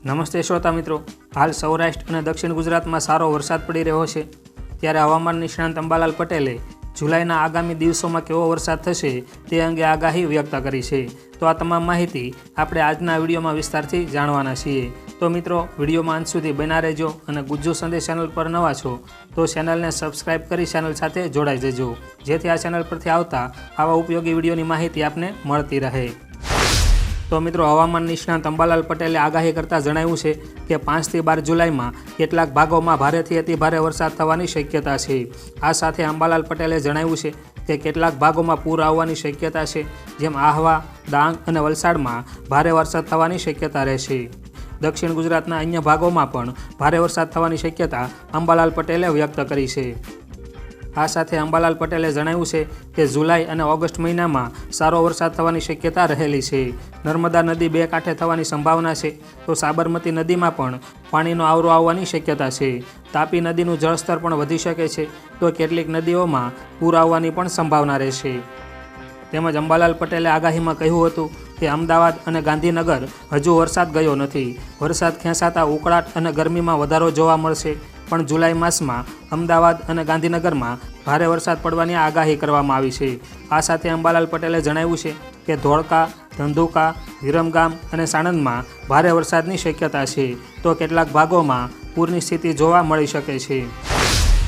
નમસ્તે શ્રોતા મિત્રો, હાલ સૌરાષ્ટ્ર અને દક્ષિણ ગુજરાતમાં સારો વરસાદ પડી રહ્યો છે। ત્યારે હવામાન નિષ્ણાંત અંબાલાલ પટેલે જુલાઈના આગામી દિવસોમાં કેવો વરસાદ થશે તે અંગે આગાહી વ્યક્ત કરી છે। તો આ તમામ માહિતી આપણે આજના વિડીયોમાં વિસ્તારથી જાણવાના છીએ। તો મિત્રો, વિડીયોમાં અંત સુધી બન્યા રહેજો અને ગુજ્જુ સંદેશ ચેનલ પર નવા છો તો ચેનલને સબસ્ક્રાઈબ કરી ચેનલ સાથે જોડાઈ જજો, જેથી આ ચેનલ પરથી આવતા આવા ઉપયોગી વિડીયોની માહિતી આપને મળતી રહે। તો મિત્રો, હવામાન નિષ્ણાંત અંબાલાલ પટેલે આગાહી કરતાં જણાવ્યું છે કે 5 થી 12 જુલાઈમાં કેટલાક ભાગોમાં ભારેથી અતિ ભારે વરસાદ થવાની શક્યતા છે। આ સાથે અંબાલાલ પટેલે જણાવ્યું છે કે કેટલાક ભાગોમાં પૂર આવવાની શક્યતા છે, જેમ આહવા, ડાંગ અને વલસાડમાં ભારે વરસાદ થવાની શક્યતા રહેશે। દક્ષિણ ગુજરાતના અન્ય ભાગોમાં પણ ભારે વરસાદ થવાની શક્યતા અંબાલાલ પટેલે વ્યક્ત કરી છે। આ સાથે અંબાલાલ પટેલે જણાવ્યું છે કે જુલાઈ અને ઓગસ્ટ મહિનામાં સારો વરસાદ થવાની શક્યતા રહેલી છે। નર્મદા નદી બે કાંઠે થવાની સંભાવના છે, તો સાબરમતી નદીમાં પણ પાણીનો આવરો આવવાની શક્યતા છે। તાપી નદીનું જળસ્તર પણ વધી શકે છે, તો કેટલીક નદીઓમાં પૂર આવવાની પણ સંભાવના રહેશે। તેમજ અંબાલાલ પટેલે આગાહીમાં કહ્યું હતું કે અમદાવાદ અને ગાંધીનગર હજુ વરસાદ ગયો નથી। વરસાદ ખેંચાતા ઉકળાટ અને ગરમીમાં વધારો જોવા મળશે, પણ જુલાઈ માસમાં અમદાવાદ અને ગાંધીનગરમાં ભારે વરસાદ પડવાની આગાહી કરવામાં આવી છે। આ સાથે અંબાલાલ પટેલે જણાવ્યું છે કે ધોળકા, ધંધુકા, વિરમગામ અને સાણંદમાં ભારે વરસાદની શક્યતા છે, તો કેટલાક ભાગોમાં પૂરની સ્થિતિ જોવા મળી શકે છે।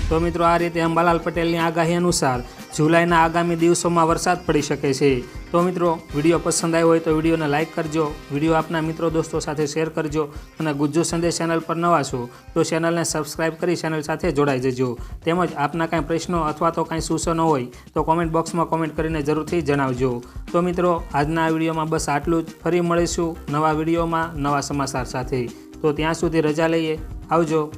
તો મિત્રો, આ રીતે અંબાલાલ પટેલની આગાહી અનુસાર જુલાઈના આગામી દિવસોમાં વરસાદ પડી શકે છે। તો મિત્રો, વિડીયો પસંદ આવ્યો હોય તો વિડીયોને લાઇક કરજો, વિડીયો આપના મિત્રો દોસ્તો સાથે શેર કરજો અને ગુજ્જુ સંદેશ ચેનલ પર નવા છો તો ચેનલને સબસ્ક્રાઈબ કરી ચેનલ સાથે જોડાઈ જજો। તેમજ આપના કાંઈ પ્રશ્નો અથવા તો કાંઈ સૂચનો હોય તો કોમેન્ટ બોક્સમાં કોમેન્ટ કરીને જરૂરથી જણાવજો। તો મિત્રો, આજના આ વિડીયોમાં બસ આટલું જ। ફરી મળીશું નવા વિડીયોમાં નવા સમાચાર સાથે। તો ત્યાં સુધી રજા લઈએ, આવજો।